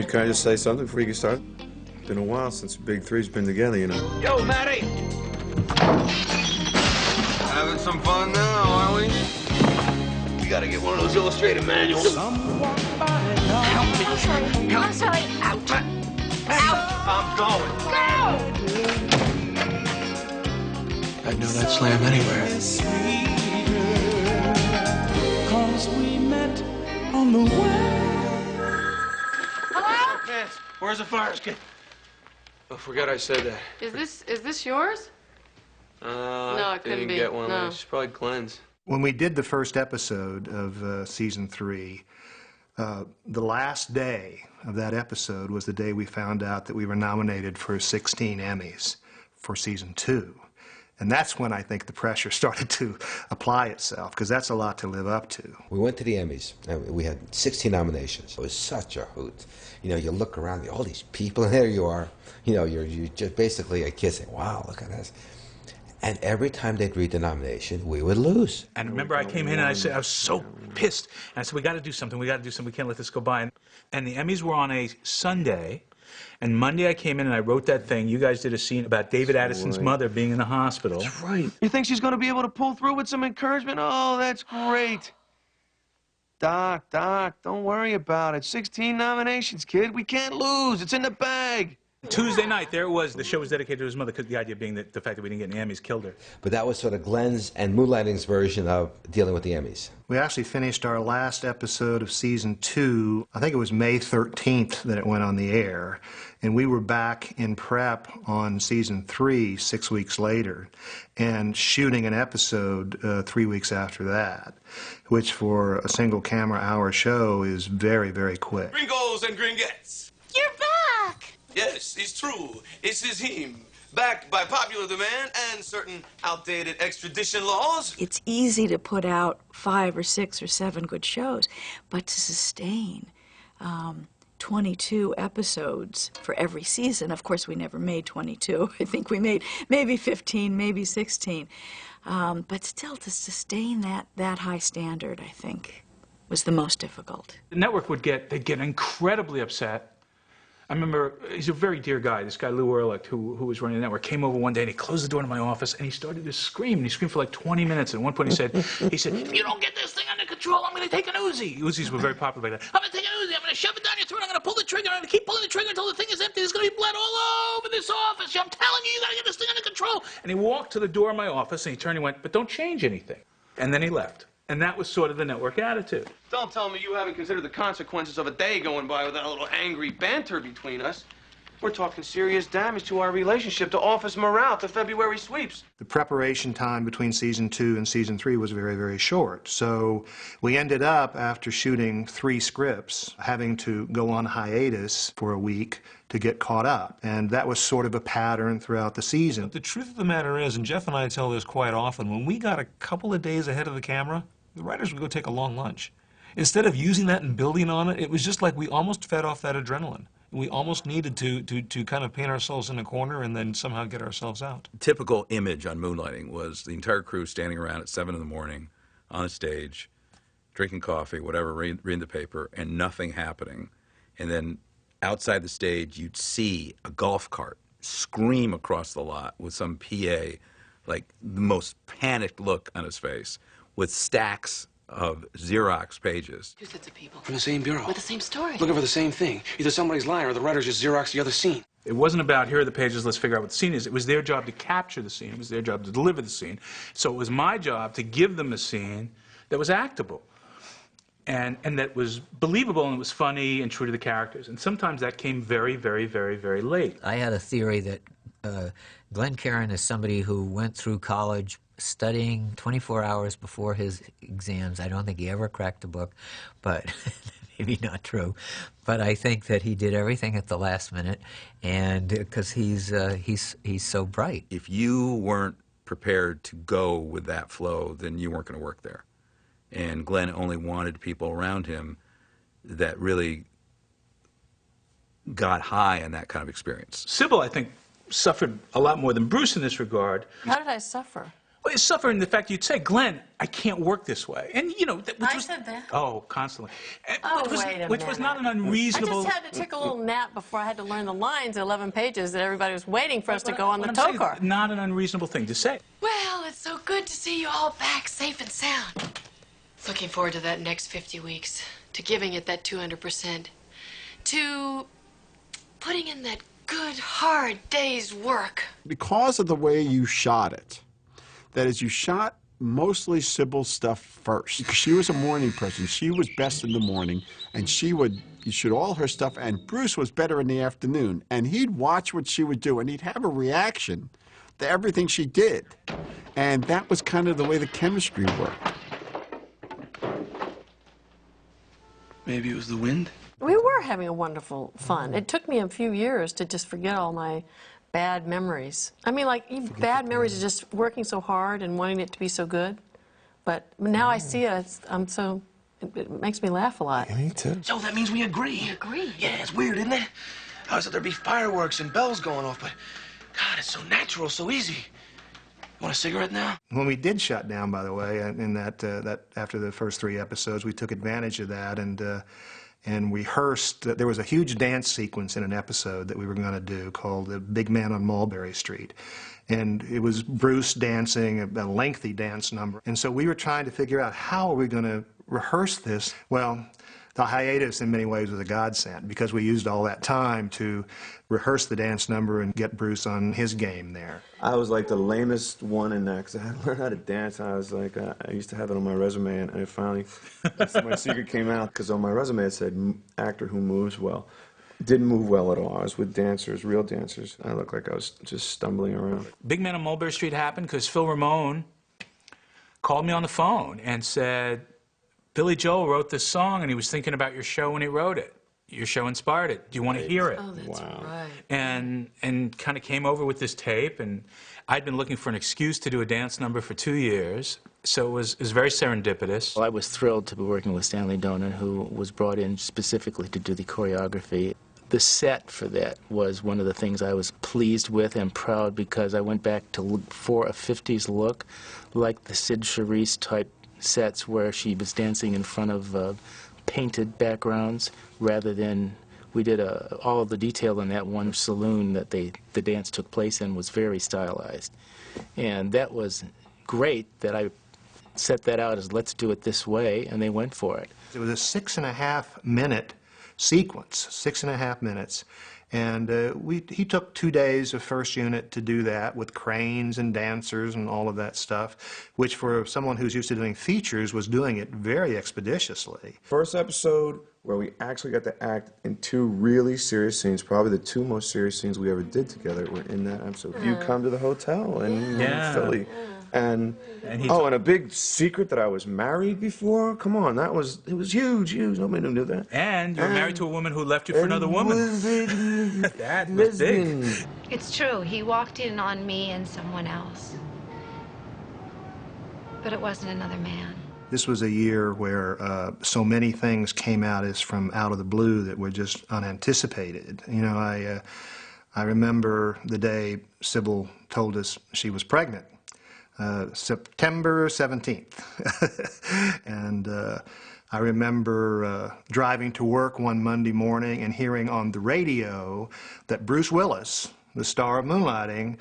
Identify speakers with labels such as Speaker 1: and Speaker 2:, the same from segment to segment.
Speaker 1: Can I just say something before you get started? It's been a while since Big Three's been together, you know.
Speaker 2: Yo, Matty! Having some fun now, aren't we? We gotta get one of those illustrated manuals.
Speaker 3: I'm sorry. I'm sorry. Out. Out.
Speaker 2: I'm going.
Speaker 3: Go!
Speaker 4: I'd know that slam anywhere.
Speaker 5: 'Cause we met on the way.
Speaker 3: Hello?
Speaker 2: Vance, where's the fire escape?
Speaker 4: I forgot I said that.
Speaker 6: Is this yours? No, it couldn't
Speaker 4: didn't
Speaker 6: be.
Speaker 4: get one.
Speaker 6: No.
Speaker 4: It's probably Glenn's.
Speaker 7: When we did the first episode of season 3, the last day of that episode was the day we found out that we were nominated for 16 Emmys for season 2. And that's when I think the pressure started to apply itself, because that's a lot to live up to.
Speaker 8: We went to the Emmys, and we had 16 nominations. It was such a hoot. You know, you look around, all these people, and there you are. You know, you're just basically a kid saying, wow, look at this. And every time they'd read the nomination, we would lose.
Speaker 9: And remember, I came in and I said, I was so pissed. And I said, we got to do something, we can't let this go by. And the Emmys were on a Sunday. And Monday I came in and I wrote that thing. You guys did a scene about David Addison's mother being in the hospital.
Speaker 2: That's right. You think she's gonna be able to pull through with some encouragement? Oh, that's great. Doc, don't worry about it. 16 nominations, kid. We can't lose. It's in the bag.
Speaker 9: Tuesday night, there it was. The show was dedicated to his mother, because the idea being that the fact that we didn't get any Emmys killed her.
Speaker 8: But that was sort of Glenn's and Moonlighting's version of dealing with the Emmys.
Speaker 7: We actually finished our last episode of season 2, I think it was May 13th that it went on the air, and we were back in prep on season 3 6 weeks later, and shooting an episode 3 weeks after that, which for a single camera hour show is very, very quick.
Speaker 10: Gringos and gringettes.
Speaker 3: You're back!
Speaker 10: Yes, it's true. It's his him. Backed by popular demand and certain outdated extradition laws.
Speaker 11: It's easy to put out 5 or 6 or 7 good shows, but to sustain 22 episodes for every season, of course we never made 22. I think we made maybe 15, maybe 16. But still, to sustain that high standard, I think, was the most difficult.
Speaker 9: The network they'd get incredibly upset. I remember, he's a very dear guy, this guy Lou Ehrlich, who was running the network, came over one day and he closed the door to my office and he started to scream. And he screamed for like 20 minutes. And at one point he said, if you don't get this thing under control, I'm going to take an Uzi. Uzis were very popular back then. I'm going to take an Uzi, I'm going to shove it down your throat, I'm going to pull the trigger, I'm going to keep pulling the trigger until the thing is empty. There's going to be blood all over this office. I'm telling you, you got to get this thing under control. And he walked to the door of my office and he turned and went, but don't change anything. And then he left. And that was sort of the network attitude.
Speaker 2: Don't tell me you haven't considered the consequences of a day going by without a little angry banter between us. We're talking serious damage to our relationship, to office morale, to February sweeps.
Speaker 7: The preparation time between season 2 and season 3 was very, very short. So we ended up, after shooting 3 scripts, having to go on hiatus for a week to get caught up. And that was sort of a pattern throughout the season.
Speaker 12: But the truth of the matter is, and Jeff and I tell this quite often, when we got a couple of days ahead of the camera, the writers would go take a long lunch. Instead of using that and building on it, it was just like we almost fed off that adrenaline. We almost needed to kind of paint ourselves in a corner and then somehow get ourselves out.
Speaker 13: Typical image on Moonlighting was the entire crew standing around at 7 in the morning on a stage, drinking coffee, whatever, reading the paper, and nothing happening. And then outside the stage, you'd see a golf cart scream across the lot with some PA, like the most panicked look on his face, with stacks of Xerox pages.
Speaker 4: 2 sets of people. From the same bureau.
Speaker 6: With the same story.
Speaker 4: Looking for the same thing. Either somebody's lying or the writer's just Xerox the other scene.
Speaker 9: It wasn't about, here are the pages, let's figure out what the scene is. It was their job to capture the scene. It was their job to deliver the scene. So it was my job to give them a scene that was actable and that was believable and it was funny and true to the characters. And sometimes that came very, very, very, very late.
Speaker 14: I had a theory that Glenn Caron is somebody who went through college studying 24 hours before his exams. I don't think he ever cracked a book, but maybe not true. But I think that he did everything at the last minute, and because he's so bright.
Speaker 13: If you weren't prepared to go with that flow, then you weren't going to work there. And Glenn only wanted people around him that really got high on that kind of experience.
Speaker 9: Sybil, I think, suffered a lot more than Bruce in this regard.
Speaker 6: How did I suffer?
Speaker 9: Well, it's suffering the fact you'd say, Glenn, I can't work this way. And, you know,
Speaker 6: I said that.
Speaker 9: Oh, constantly.
Speaker 6: Oh, wait a
Speaker 9: Which was not an unreasonable...
Speaker 6: I just had to take a little nap before I had to learn the lines, 11 pages, that everybody was waiting for us to go on the
Speaker 9: I'm
Speaker 6: tow
Speaker 9: saying
Speaker 6: car.
Speaker 9: Not an unreasonable thing to say.
Speaker 15: Well, it's so good to see you all back safe and sound. Looking forward to that next 50 weeks, to giving it that 200%, to putting in that good, hard day's work.
Speaker 16: Because of the way you shot it, that is, you shot mostly Sybil's stuff first. Because she was a morning person. She was best in the morning, and she would shoot all her stuff, and Bruce was better in the afternoon. And he'd watch what she would do, and he'd have a reaction to everything she did. And that was kind of the way the chemistry worked.
Speaker 2: Maybe it was the wind?
Speaker 6: We were having a wonderful fun. It took me a few years to just forget all my bad memories. I mean, like, bad memories of just working so hard and wanting it to be so good. But now I see it, it makes me laugh a lot.
Speaker 2: Yeah, me too.
Speaker 10: So that means we agree.
Speaker 15: We agree.
Speaker 10: Yeah, it's weird, isn't it? I was thought there'd be fireworks and bells going off, but God, it's so natural, so easy. You want a cigarette now?
Speaker 7: When we did shut down, by the way, in that after the first 3 episodes, we took advantage of that and rehearsed. There was a huge dance sequence in an episode that we were going to do called The Big Man on Mulberry Street. And it was Bruce dancing, a lengthy dance number. And so we were trying to figure out how are we going to rehearse this. Well, the hiatus in many ways was a godsend because we used all that time to rehearse the dance number and get Bruce on his game there.
Speaker 1: I was like the lamest one in that because I had to learn how to dance. I was like, I used to have it on my resume, and I finally, my secret came out because on my resume it said actor who moves well. Didn't move well at all. I was with dancers, real dancers. I looked like I was just stumbling around.
Speaker 9: Big Man on Mulberry Street happened because Phil Ramone called me on the phone and said, Billy Joel wrote this song, and he was thinking about your show when he wrote it. Your show inspired it. Do you want to hear it?
Speaker 6: Oh, that's right.
Speaker 9: And kind of came over with this tape, and I'd been looking for an excuse to do a dance number for 2 years, so it was very serendipitous.
Speaker 17: Well, I was thrilled to be working with Stanley Donen, who was brought in specifically to do the choreography. The set for that was one of the things I was pleased with and proud because I went back to look for a 50s look, like the Sid Charisse type sets where she was dancing in front of painted backgrounds rather than we did all of the detail in that one saloon that the dance took place in was very stylized. And that was great that I set that out as let's do it this way, and they went for it.
Speaker 7: It was a 6.5-minute sequence, 6.5 minutes. And he took 2 days of first unit to do that with cranes and dancers and all of that stuff, which for someone who's used to doing features was doing it very expeditiously.
Speaker 1: First episode where we actually got to act in 2 really serious scenes, probably the 2 most serious scenes we ever did together were in that episode. You come to the hotel in Philly. And and a big secret that I was married before. Come on, it was huge. Nobody knew that.
Speaker 9: And you're married to a woman who left you for another woman. That was big.
Speaker 3: It's true. He walked in on me and someone else. But it wasn't another man.
Speaker 7: This was a year where so many things came out as from out of the blue that were just unanticipated. You know, I remember the day Sybil told us she was pregnant. September 17th. And I remember driving to work one Monday morning and hearing on the radio that Bruce Willis, the star of Moonlighting,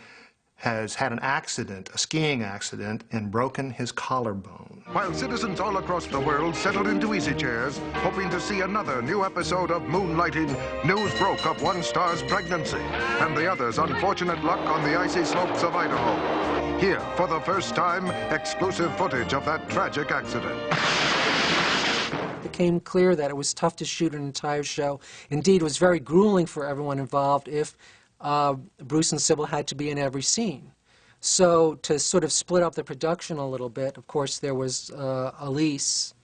Speaker 7: has had an accident, a skiing accident, and broken his collarbone.
Speaker 18: While citizens all across the world settled into easy chairs, hoping to see another new episode of Moonlighting, news broke of one star's pregnancy and the other's unfortunate luck on the icy slopes of Idaho. Here, for the first time, exclusive footage of that tragic accident.
Speaker 19: It became clear that it was tough to shoot an entire show. Indeed, it was very grueling for everyone involved if Bruce and Sybil had to be in every scene. So to sort of split up the production a little bit, of course, there was Elise,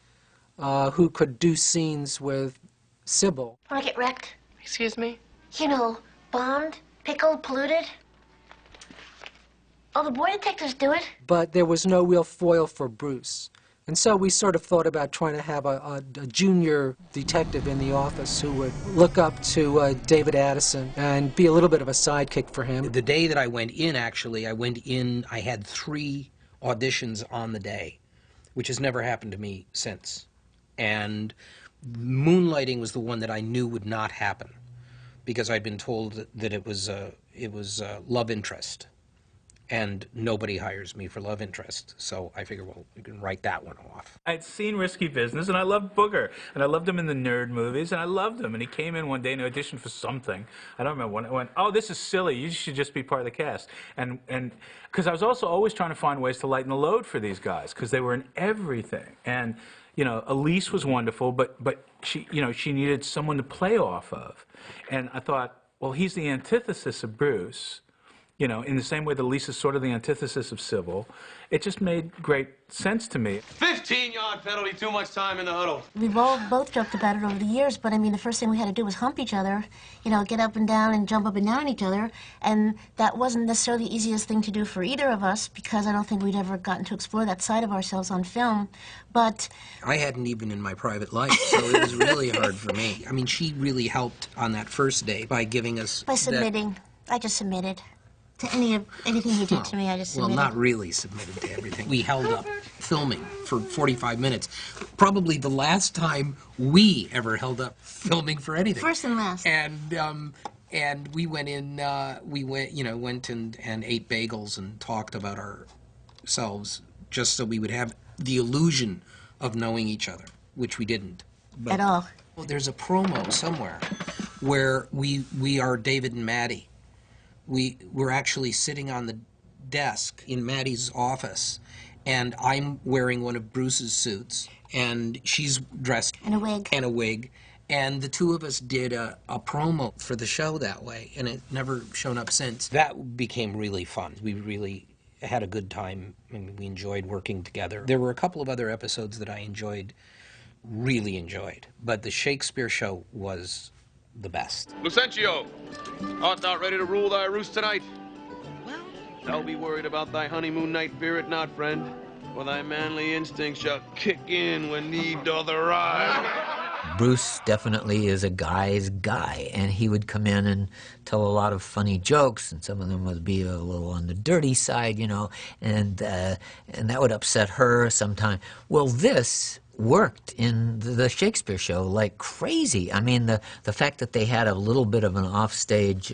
Speaker 19: who could do scenes with Sybil.
Speaker 3: Want to get wrecked?
Speaker 6: Excuse me?
Speaker 3: You know, bombed, pickled, polluted. Oh, the boy detectives do it.
Speaker 19: But there was no real foil for Bruce. And so we sort of thought about trying to have a junior detective in the office who would look up to David Addison and be a little bit of a sidekick for him.
Speaker 20: The day that I went in, actually, I had 3 auditions on the day, which has never happened to me since. And Moonlighting was the one that I knew would not happen because I'd been told that it was love interest, and nobody hires me for love interest. So I figured, well, we can write that one off.
Speaker 9: I'd seen Risky Business, and I loved Booger, and I loved him in the nerd movies, and I loved him. And he came in one day and auditioned for something. I don't remember when. I went, oh, this is silly. You should just be part of the cast. And because I was also always trying to find ways to lighten the load for these guys, because they were in everything. And you know, Elise was wonderful, but she, you know, she needed someone to play off of. And I thought, well, he's the antithesis of Bruce. You know, in the same way that Lisa's sort of the antithesis of Sybil. It just made great sense to me.
Speaker 2: 15-yard penalty, too much time in the huddle.
Speaker 21: We've all both joked about it over the years, but I mean, the first thing we had to do was hump each other, you know, get up and down and jump up and down on each other, and that wasn't necessarily the easiest thing to do for either of us, because I don't think we'd ever gotten to explore that side of ourselves on film, but...
Speaker 20: I hadn't even in my private life, so it was really hard for me. I mean, she really helped on that first day by giving us...
Speaker 21: By submitting. I just submitted. To anything he did to me, I just submitted.
Speaker 20: Well, not really submitted to everything. We held up filming for 45 minutes. Probably the last time we ever held up filming for anything.
Speaker 21: First and last.
Speaker 20: And we went in, went and ate bagels and talked about ourselves just so we would have the illusion of knowing each other, which we didn't. But,
Speaker 21: at all.
Speaker 20: Well, there's a promo somewhere where we are David and Maddie. We're actually sitting on the desk in Maddie's office, and I'm wearing one of Bruce's suits, and she's dressed
Speaker 21: in a wig.
Speaker 20: And a wig, and the two of us did a promo for the show that way, and it never shown up since. That became really fun. We really had a good time, and we enjoyed working together. There were a couple of other episodes that I really enjoyed, but the Shakespeare show was the best.
Speaker 2: Lucentio, art thou ready to rule thy roost tonight? Well, thou be worried about thy honeymoon night, fear it not, friend, for thy manly instinct shall kick in when need doth arrive.
Speaker 14: Bruce definitely is a guy's guy, and he would come in and tell a lot of funny jokes, and some of them would be a little on the dirty side, you know, and that would upset her sometimes. Well, this worked in the Shakespeare show like crazy. I mean, the fact that they had a little bit of an offstage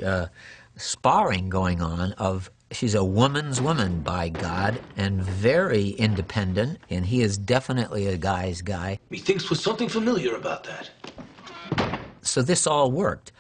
Speaker 14: sparring going on of she's a woman's woman, by God, and very independent, and he is definitely a guy's guy.
Speaker 10: Methinks was something familiar about that.
Speaker 14: So this all worked.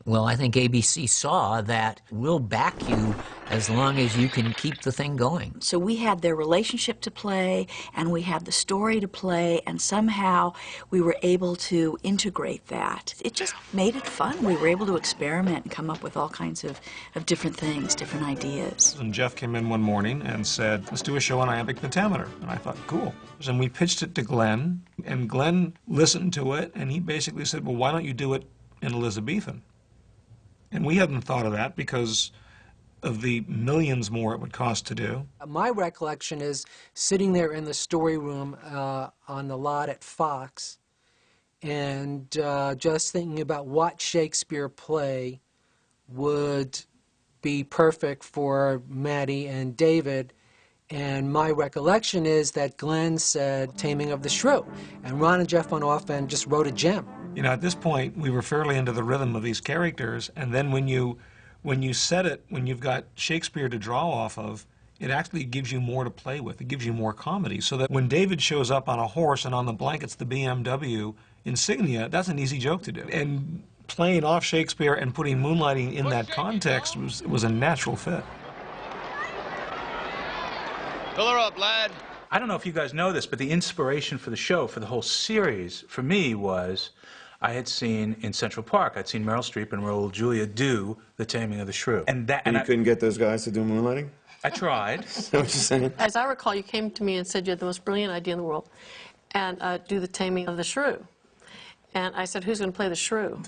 Speaker 14: Well, I think ABC saw that we'll back you as long as you can keep the thing going.
Speaker 11: So we had their relationship to play, and we had the story to play, and somehow we were able to integrate that. It just made it fun. We were able to experiment and come up with all kinds of different things, different ideas.
Speaker 12: And Jeff came in one morning and said, let's do a show on iambic pentameter. And I thought, cool. And we pitched it to Glenn, and Glenn listened to it, and he basically said, well, why don't you do it in Elizabethan? And we hadn't thought of that because of the millions more it would cost to do.
Speaker 19: My recollection is sitting there in the story room on the lot at Fox and just thinking about what Shakespeare play would be perfect for Maddie and David. And my recollection is that Glenn said Taming of the Shrew. And Ron and Jeff went off and just wrote a gem.
Speaker 12: You know, at this point, we were fairly into the rhythm of these characters, and then when you set it, when you've got Shakespeare to draw off of, it actually gives you more to play with. It gives you more comedy, so that when David shows up on a horse and on the blanket's the BMW insignia, that's an easy joke to do. And playing off Shakespeare and putting Moonlighting in that context was a natural fit.
Speaker 2: Fill her up, lad.
Speaker 9: I don't know if you guys know this, but the inspiration for the show, for the whole series, for me was I had seen in Central Park, I'd seen Meryl Streep and Raul Julia do The Taming of the Shrew.
Speaker 1: And you couldn't get those guys to do Moonlighting?
Speaker 9: I tried.
Speaker 1: Is that what you're saying?
Speaker 6: As I recall, you came to me and said you had the most brilliant idea in the world, and do The Taming of the Shrew. And I said, who's going to play the shrew?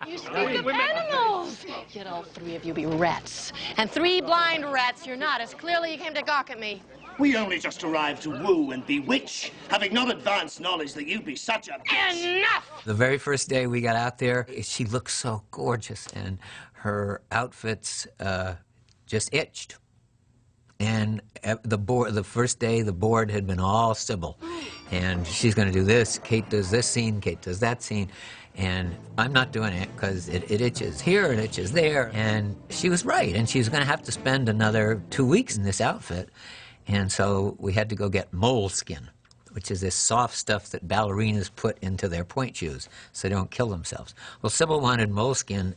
Speaker 15: You speak of animals. Yet all three of you be rats. And three blind rats you're not, as clearly you came to gawk at me.
Speaker 22: We only just arrived to woo and bewitch, having not advanced knowledge that you'd be such a bitch.
Speaker 15: Enough!
Speaker 14: The very first day we got out there, she looked so gorgeous, and her outfits just itched. And the first day, the board had been all Sybil. And she's going to do this, Kate does this scene, Kate does that scene. And I'm not doing it because it itches here, it itches there. And she was right, and she was going to have to spend another 2 weeks in this outfit. And so we had to go get moleskin, which is this soft stuff that ballerinas put into their point shoes so they don't kill themselves. Well, Sybil wanted moleskin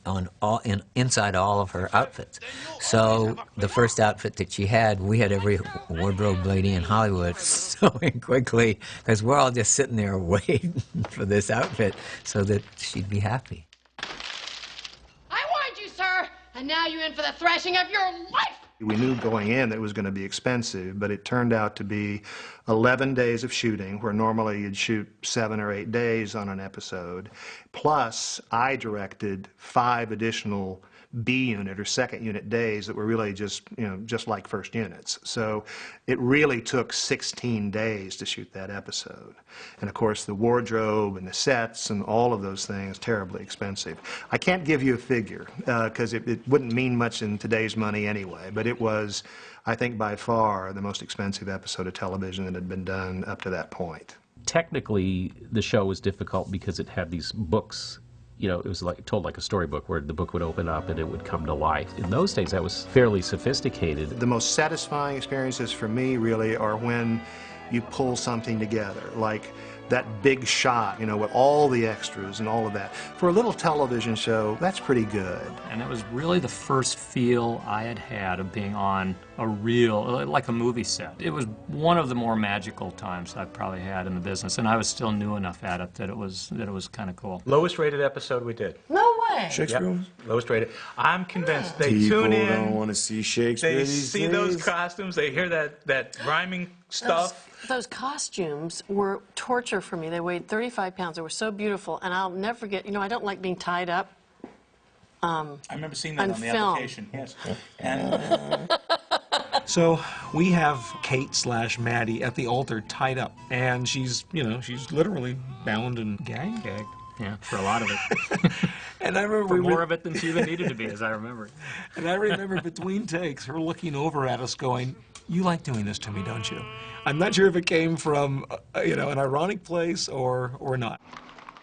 Speaker 14: inside all of her outfits. So the first outfit that she had, we had every wardrobe lady in Hollywood sewing quickly because we're all just sitting there waiting for this outfit so that she'd be happy.
Speaker 15: I warned you, sir, and now you're in for the thrashing of your life.
Speaker 7: We knew going in that it was going to be expensive, but it turned out to be 11 days of shooting, where normally you'd shoot 7 or 8 days on an episode. Plus, I directed 5 additional B unit or second unit days that were really just, just like first units. So it really took 16 days to shoot that episode. And of course, the wardrobe and the sets and all of those things, terribly expensive. I can't give you a figure because it wouldn't mean much in today's money anyway, but it was, I think, by far the most expensive episode of television that had been done up to that point.
Speaker 5: Technically, the show was difficult because it had these books. It was told like a storybook where the book would open up and it would come to life. In those days, that was fairly sophisticated.
Speaker 7: The most satisfying experiences for me really are when you pull something together, like that big shot, with all the extras and all of that. For a little television show, that's pretty good.
Speaker 8: And it was really the first feel I had of being on a real, like a movie set. It was one of the more magical times I've probably had in the business, and I was still new enough at it that it was kind of cool.
Speaker 9: Lowest rated episode we did.
Speaker 15: No way.
Speaker 1: Shakespeare?
Speaker 9: Yep. Lowest rated. I'm convinced they
Speaker 1: People
Speaker 9: tune in.
Speaker 1: don't want to see Shakespeare
Speaker 9: They
Speaker 1: these
Speaker 9: see
Speaker 1: days.
Speaker 9: those costumes. They hear that rhyming stuff.
Speaker 6: Those costumes were torture for me. They weighed 35 pounds. They were so beautiful, and I'll never forget. I don't like being tied up.
Speaker 9: I remember seeing that on the
Speaker 6: film.
Speaker 9: application. Yes. And
Speaker 12: So we have Kate/Maddie at the altar tied up, and she's literally bound and gagged.
Speaker 8: Yeah, for a lot of it.
Speaker 12: And I remember
Speaker 8: for more of it than she even needed to be, as I remember.
Speaker 12: And I remember between takes her looking over at us going, "You like doing this to me, don't you?" I'm not sure if it came from an ironic place or not.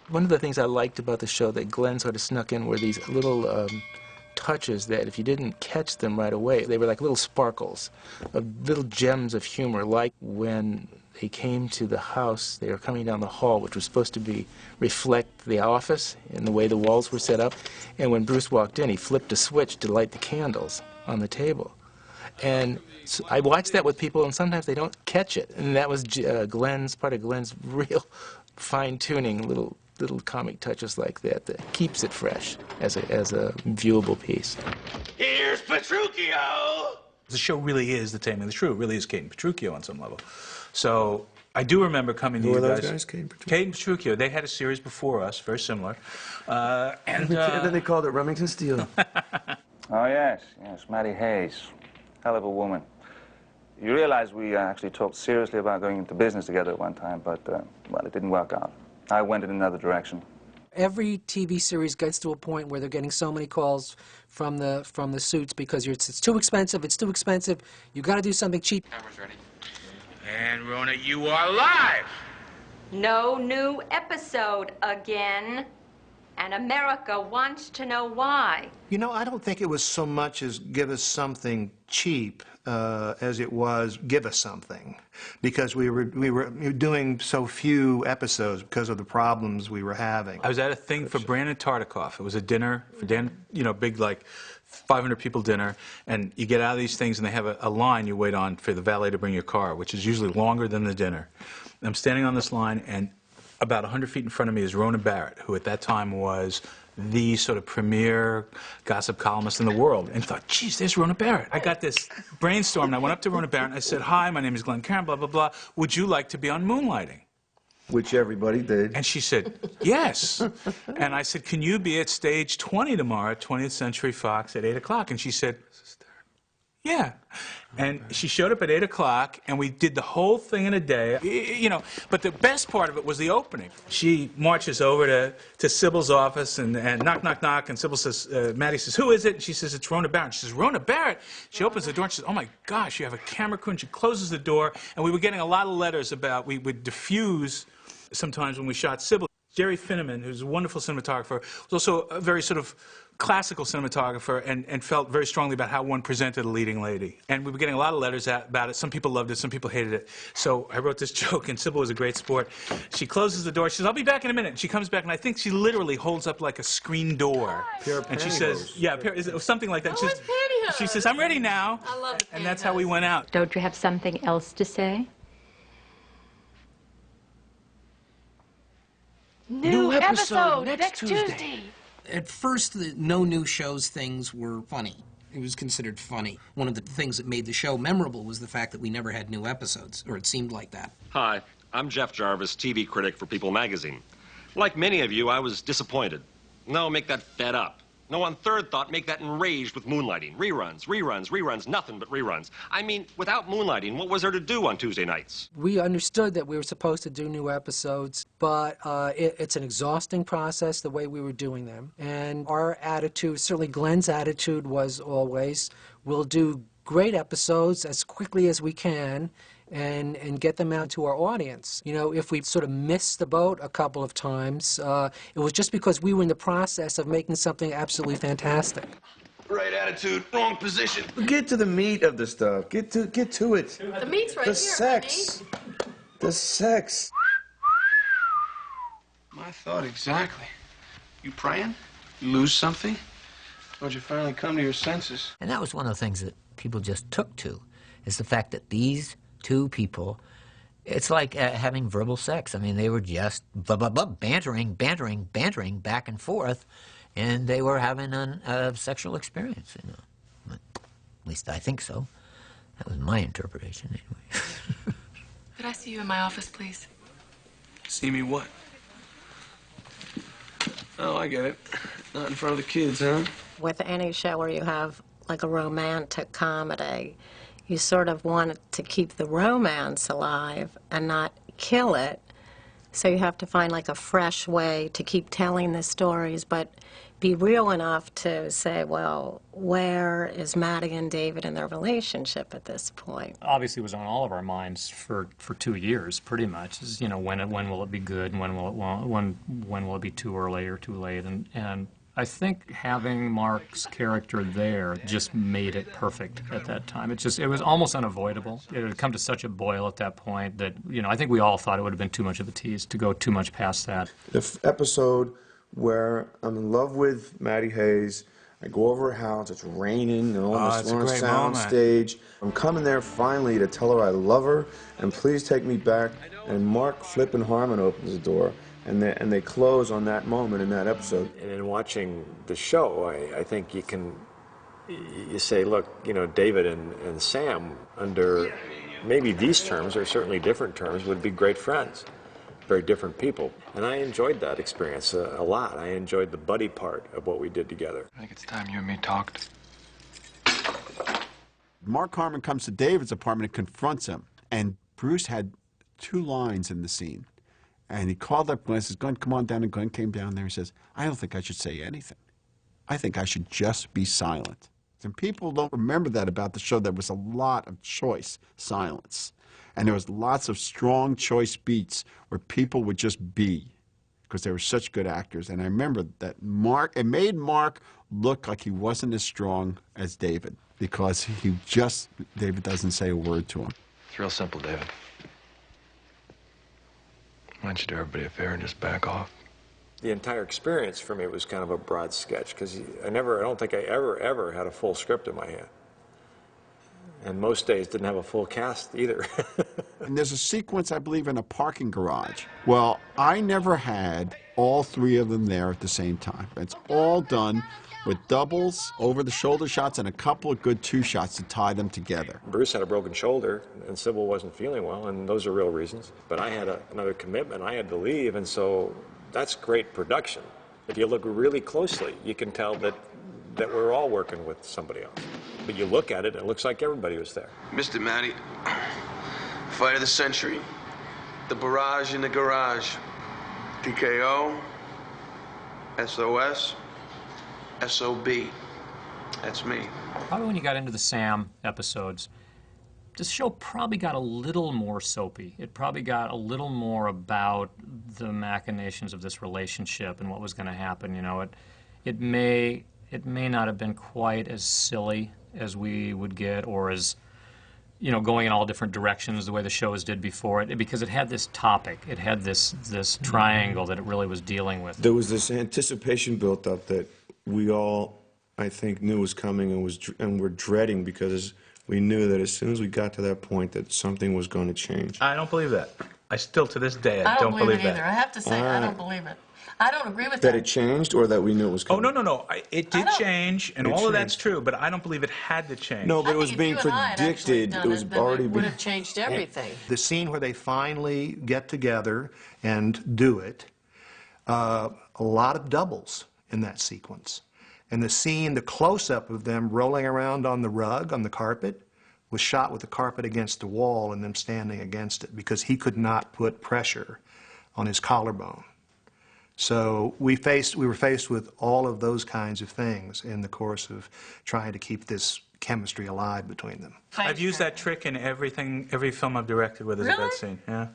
Speaker 17: One of the things I liked about the show that Glenn sort of snuck in were these little touches that if you didn't catch them right away, they were like little sparkles, little gems of humor, like when they came to the house, they were coming down the hall, which was supposed to reflect the office and the way the walls were set up, and when Bruce walked in, he flipped a switch to light the candles on the table. And so I watched that with people, and sometimes they don't catch it, and that was part of Glenn's real fine-tuning, little comic touches like that keeps it fresh as a viewable piece.
Speaker 10: Here's Petruchio!
Speaker 9: the show really is The Taming of the Shrew. It really is Kate and Petruchio on some level. So I do remember coming to you guys.
Speaker 1: Who are those guys, Kate and Petruchio?
Speaker 9: Kate and Petruchio. They had a series before us, very similar.
Speaker 1: And then they called it Remington Steele.
Speaker 23: Oh, yes, Maddie Hayes. Hell of a woman. You realize we actually talked seriously about going into business together at one time, but, well, it didn't work out. I went in another direction.
Speaker 19: Every TV series gets to a point where they're getting so many calls from the suits because it's too expensive, you got to do something cheap.
Speaker 4: Camera's ready.
Speaker 9: And Rona, you are live!
Speaker 24: No new episode again. And America wants to know why.
Speaker 7: You know, I don't think it was so much as give us something cheap as it was give us something, because we were doing so few episodes because of the problems we were having.
Speaker 9: I was at a thing for Brandon Tartikoff. It was a dinner for Dan, big like 500 people dinner, and you get out of these things and they have a line you wait on for the valet to bring your car, which is usually longer than the dinner. And I'm standing on this line, and about 100 feet in front of me is Rona Barrett, who at that time was the sort of premier gossip columnist in the world, and thought, geez, there's Rona Barrett. I got this brainstorm, and I went up to Rona Barrett, and I said, hi, my name is Glenn Caron, blah, blah, blah. Would you like to be on Moonlighting?
Speaker 1: Which everybody did.
Speaker 9: And she said, yes. And I said, can you be at stage 20 tomorrow at 20th Century Fox at 8 o'clock? And she said, Yeah. And she showed up at 8 o'clock, and we did the whole thing in a day. You know, but the best part of it was the opening. She marches over to Sybil's office and knock, knock, knock, and Sybil says, Maddie says, who is it? And she says, it's Rona Barrett. She says, Rona Barrett? She opens the door and she says, oh my gosh, you have a camera crew, and she closes the door, and we were getting a lot of letters about, we would diffuse sometimes when we shot Sybil. Jerry Finneman, who's a wonderful cinematographer, was also a very sort of classical cinematographer and felt very strongly about how one presented a leading lady. And we were getting a lot of letters about it. Some people loved it, some people hated it. So I wrote this joke, and Sybil was a great sport. She closes the door. She says, I'll be back in a minute. And she comes back, and I think she literally holds up like a screen door. And she says, yeah, something like that. She says, I'm ready now.
Speaker 6: I love the
Speaker 9: and that's how we went out.
Speaker 24: Don't you have something else to say? New episode next Tuesday.
Speaker 20: At first, the no new shows things were funny. It was considered funny. One of the things that made the show memorable was the fact that we never had new episodes, or it seemed like that.
Speaker 3: Hi, I'm Jeff Jarvis, TV critic for People magazine. Like many of you, I was disappointed. No, make that fed up. No, on third thought, make that enraged with Moonlighting. Reruns, reruns, reruns, nothing but reruns. I mean, without Moonlighting, what was there to do on Tuesday nights?
Speaker 19: We understood that we were supposed to do new episodes, but it's an exhausting process the way we were doing them. And our attitude, certainly Glenn's attitude, was always, we'll do great episodes as quickly as we can and get them out to our audience. You know, if we sort of missed the boat a couple of times, it was just because we were in the process of making something absolutely fantastic.
Speaker 2: Right attitude, wrong position.
Speaker 1: Get to the meat of the stuff. Get to it.
Speaker 6: The meat's right
Speaker 1: the
Speaker 6: here,
Speaker 1: sex.
Speaker 6: honey.
Speaker 1: The sex.
Speaker 10: My thought exactly. You praying? You lose something? Or you finally come to your senses?
Speaker 14: And that was one of the things that people just took to, is the fact that these two people, it's like having verbal sex. I mean, they were just bantering back and forth, and they were having a sexual experience, you know. At least I think so. That was my interpretation, anyway.
Speaker 15: Could I see you in my office, please?
Speaker 10: See me what? Oh, I get it. Not in front of the kids, huh?
Speaker 13: With any show where you have like a romantic comedy, you sort of want to keep the romance alive and not kill it. So you have to find like a fresh way to keep telling the stories, but be real enough to say, well, where is Maddie and David in their relationship at this point?
Speaker 8: Obviously, it was on all of our minds for 2 years, pretty much. Is, you know, when will it be good, and when will it be too early or too late, and I think having Mark's character there just made it perfect at that time. It was almost unavoidable. It had come to such a boil at that point that, you know, I think we all thought it would have been too much of a tease to go too much past that.
Speaker 1: The episode where I'm in love with Maddie Hayes, I go over her house, it's raining, and we're on a sound stage. I'm coming there finally to tell her I love her, and please take me back, and Mark Flippin' Harmon opens the door. And they close on that moment in that episode.
Speaker 16: And in watching the show, I think you say, look, you know, David and Sam, under maybe these terms, or certainly different terms, would be great friends. Very different people. And I enjoyed that experience a lot. I enjoyed the buddy part of what we did together.
Speaker 10: I think it's time you and me talked.
Speaker 18: Mark Harmon comes to David's apartment and confronts him. And Bruce had 2 lines in the scene. And he called up Glenn and says, Glenn, come on down. And Glenn came down there and says, I don't think I should say anything. I think I should just be silent. And people don't remember that about the show. There was a lot of choice silence. And there was lots of strong choice beats where people would just be, because they were such good actors. And I remember that it made Mark look like he wasn't as strong as David, because David doesn't say a word to him.
Speaker 10: It's real simple, David. Why don't you do everybody a favor and just back off?
Speaker 16: The entire experience for me was kind of a broad sketch, because I don't think I ever had a full script in my head. And most days didn't have a full cast either.
Speaker 18: And there's a sequence, I believe, in a parking garage. Well, I never had all 3 of them there at the same time. It's all done with doubles, over-the-shoulder shots, and a couple of good 2 shots to tie them together.
Speaker 16: Bruce had a broken shoulder, and Sybil wasn't feeling well, and those are real reasons. But I had another commitment. I had to leave, and so that's great production. If you look really closely, you can tell that that we're all working with somebody else. But you look at it, and it looks like everybody was there.
Speaker 2: Mr. Matty, fight of the century. The barrage in the garage. TKO, SOS, SOB. That's me.
Speaker 8: Probably when you got into the Sam episodes, this show probably got a little more soapy. It probably got a little more about the machinations of this relationship and what was going to happen. You know, it may not have been quite as silly as we would get, or as, you know, going in all different directions the way the shows did before it, because it had this topic, it had this triangle that it really was dealing with.
Speaker 1: There was this anticipation built up that we all, I think, knew was coming and were dreading, because we knew that as soon as we got to that point that something was going to change.
Speaker 9: I don't believe that. I still, to this day,
Speaker 6: I don't believe it
Speaker 9: that.
Speaker 6: either. I have to say, I don't believe it. I don't agree with
Speaker 1: That it changed, or that we knew it was coming?
Speaker 9: Oh, no. It did change, and all of that's true, but I don't believe it had to change.
Speaker 1: No, but it was being predicted. It was already
Speaker 6: would have changed everything.
Speaker 7: The scene where they finally get together and do it, a lot of doubles in that sequence. And the scene, the close-up of them rolling around on the rug, on the carpet, was shot with the carpet against the wall and them standing against it, because he could not put pressure on his collarbone. So we were faced with all of those kinds of things in the course of trying to keep this chemistry alive between them.
Speaker 9: I've used that trick in every film I've directed where there's a bed scene. Yeah.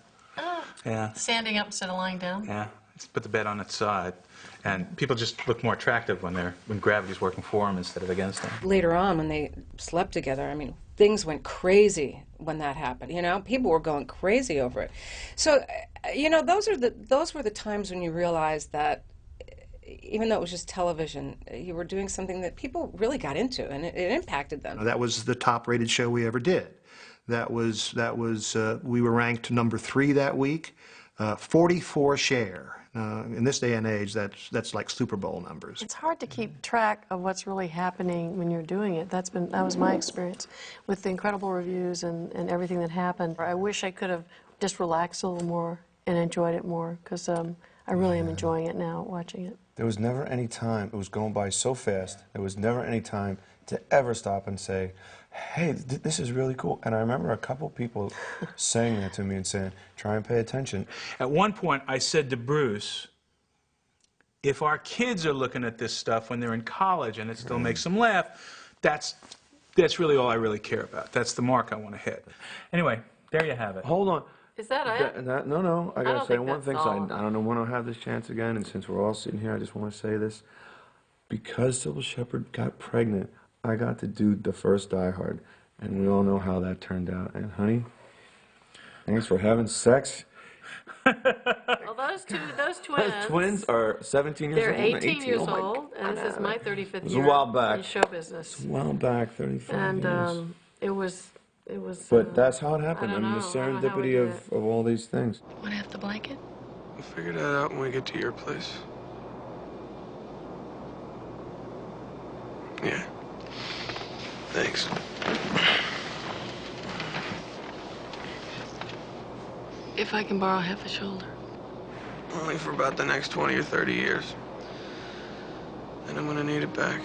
Speaker 9: Yeah.
Speaker 6: Standing up instead of lying down?
Speaker 9: Yeah. Just put the bed on its side. And people just look more attractive when gravity's working for them instead of against them.
Speaker 5: Later on, when they slept together, I mean, things went crazy when that happened. You know, people were going crazy over it. So, you know, those were the times when you realized that even though it was just television, you were doing something that people really got into, and it impacted them.
Speaker 7: That was the top-rated show we ever did. We were ranked number 3 that week, 44 share. In this day and age, that's like Super Bowl numbers.
Speaker 6: It's hard to keep track of what's really happening when you're doing it. That was my experience with the incredible reviews and everything that happened. I wish I could have just relaxed a little more and enjoyed it more, because I really am enjoying it now, watching it.
Speaker 1: There was never any time, it was going by so fast, there was never any time to ever stop and say, hey, this is really cool. And I remember a couple people saying that to me and saying, try and pay attention.
Speaker 9: At one point, I said to Bruce, if our kids are looking at this stuff when they're in college and it still makes them laugh, that's really all I really care about. That's the mark I want to hit. Anyway, there you have it.
Speaker 1: Hold on.
Speaker 6: Is that it?
Speaker 1: No, I gotta say one thing.
Speaker 6: So
Speaker 1: I don't know when I'll have this chance again, and since we're all sitting here, I just want to say this. Because Sybil Shepherd got pregnant, I got to do the first Die Hard, and we all know how that turned out. And honey, thanks for having sex.
Speaker 6: Well, those
Speaker 1: twins are 17 years old.
Speaker 6: They're 18 years old, and this is my 35th year
Speaker 1: it was a while back.
Speaker 6: in show business.
Speaker 1: It was a while back, 35 years.
Speaker 6: And it was.
Speaker 1: But that's how it happened.
Speaker 6: I
Speaker 1: I mean, the serendipity of all these things.
Speaker 15: Want to have the blanket?
Speaker 2: We'll figure that out when we get to your place. Yeah. Thanks.
Speaker 15: If I can borrow half a shoulder.
Speaker 2: Only for about the next 20 or 30 years. And I'm gonna need it back.